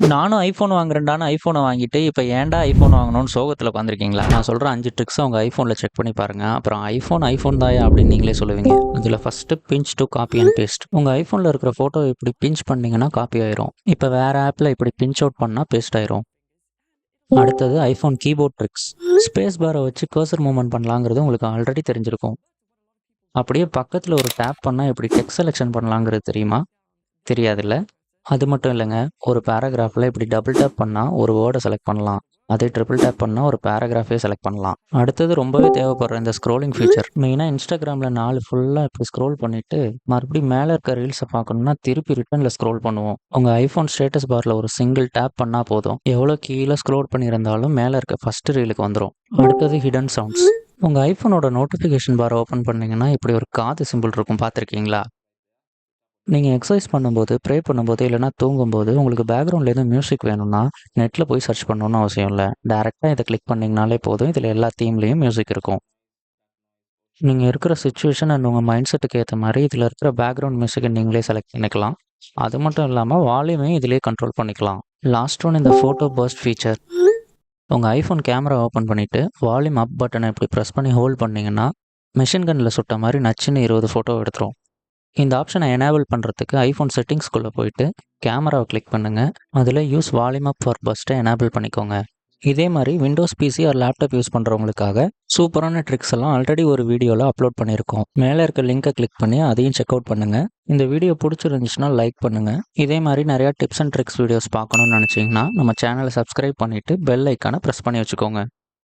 நானும் ஐஃபோன் வாங்குறேன்டான்னு ஐஃபோனை வாங்கிட்டு, இப்ப ஏன்டா ஐஃபோன் வாங்கணும்னு சோகத்துல உட்காந்துருக்கீங்களா? நான் சொல்ற 5 ட்ரிக்ஸ உங்க ஐஃபோன்ல செக் பண்ணி பாருங்க. அப்புறம் ஐஃபோன் தாயா அப்படின்னு நீங்களே சொல்லுவீங்க. இதுல first pinch to copy and paste. உங்க ஐஃபோன்ல இருக்கிற போட்டோ இப்படி பிஞ்ச் பண்ணீங்கன்னா காப்பி ஆயிரும். இப்ப வேற ஆப்ல இப்படி பிஞ்ச் அவுட் பண்ணா பேஸ்ட் ஆயிரும். அடுத்தது ஐஃபோன் கீபோர்ட் ட்ரிக்ஸ். ஸ்பேஸ் பாரை வச்சு கர்சர் மூவ்மெண்ட் பண்ணலாங்கிறது உங்களுக்கு ஆல்ரெடி தெரிஞ்சிருக்கும். அப்படியே பக்கத்துல ஒரு டேப் பண்ணா எப்படி டெக்ஸ்ட் செலெக்ஷன் பண்ணலாங்கிறது தெரியுமா? தெரியாதுல்ல? அது மட்டும் இல்லைங்க. ஒரு பேராகிராஃபில் இப்படி டபுள் டேப் பண்ணால் ஒரு வேர்டை செலக்ட் பண்ணலாம். அதே ட்ரிபிள் டேப் பண்ணால் ஒரு பேராகிராஃபே செலக்ட் பண்ணலாம். அடுத்தது ரொம்பவே தேவைப்படுற இந்த ஸ்க்ரோலிங் ஃபீச்சர். மெயினாக இன்ஸ்டாகிராமில் 4 ஃபுல்லாக இப்படி ஸ்க்ரோல் பண்ணிவிட்டு மறுபடியும் மேலே இருக்க ரீல்ஸை பார்க்கணுன்னா திருப்பி ரிட்டர்னில் ஸ்க்ரோல் பண்ணுவோம். உங்கள் ஐஃபோன் ஸ்டேட்டஸ் பாரில் ஒரு சிங்கிள் டேப் பண்ணால் போதும். எவ்வளோ கீழே ஸ்க்ரோல் பண்ணியிருந்தாலும் மேலே இருக்க ஃபஸ்ட்டு ரீலுக்கு வந்துடும். அடுத்தது ஹிடன் சவுண்ட்ஸ். உங்கள் ஐஃபோனோட நோட்டிஃபிகேஷன் பாரை ஓப்பன் பண்ணிங்கன்னா இப்படி ஒரு காது சிம்பிள் இருக்கும், பார்த்துருக்கீங்களா? நீங்கள் எக்ஸசைஸ் பண்ணும்போது, ப்ரே பண்ணும்போது, இல்லைனா தூங்கும்போது உங்களுக்கு பேக்ரவுண்டில் எதுவும் மியூசிக் வேணும்னா நெட்டில் போய் சர்ச் பண்ணணும்னு அவசியம் இல்லை. டேரெக்டாக இதை கிளிக் பண்ணிங்கனாலே போதும். இதில் எல்லா தீம்லேயும் மியூசிக் இருக்கும். நீங்கள் இருக்கிற சுச்சுவேஷன் அண்ட் உங்கள் மைண்ட் செட்டுக்கு ஏற்ற மாதிரி இதில் இருக்கிற பேக்ரவுண்ட் மியூசிக்கை நீங்களே செலக்ட் பண்ணிக்கலாம். அது மட்டும் இல்லாமல் வால்யூமையும் இதிலே கண்ட்ரோல் பண்ணிக்கலாம். லாஸ்ட் ஒன் இந்த ஃபோட்டோ பர்ஸ்ட் ஃபீச்சர். உங்கள் ஐஃபோன் கேமரா ஓப்பன் பண்ணிவிட்டு வால்யூம் அப் பட்டனை இப்படி ப்ரெஸ் பண்ணி ஹோல்ட் பண்ணிங்கன்னா மிஷின் கன்னில் சுட்ட மாதிரி நச்சுன்னு 20 ஃபோட்டோ எடுத்துரும். இந்த ஆப்ஷனை எனேபிள் பண்ணுறதுக்கு ஐஃபோன் செட்டிங்ஸ்குள்ளே போயிட்டு கேமராவை கிளிக் பண்ணுங்கள். அதில் யூஸ் வால்யூம் அப் ஃபார் பஸ்ட்டை எனேபிள் பண்ணிக்கோங்க. இதே மாதிரி Windows PC or laptop use பண்ணுறவங்களுக்காக சூப்பரான ட்ரிக்ஸ் எல்லாம் ஆல்ரெடி ஒரு வீடியோவில் அப்லோட் பண்ணியிருக்கோம். மேலே இருக்க லிங்கை கிளிக் பண்ணி அதையும் செக் அவுட் பண்ணுங்கள். இந்த வீடியோ பிடிச்சிருந்துச்சுன்னா லைக் பண்ணுங்கள். இதே மாதிரி நிறையா டிப்ஸ் அண்ட் ட்ரிக்ஸ் வீடியோஸ் பார்க்கணுன்னு நினச்சிங்கன்னா நம்ம சேனலை சப்ஸ்கிரைப் பண்ணிவிட்டு பெல் ஐக்கானை ப்ரெஸ் பண்ணி வச்சுக்கோங்க.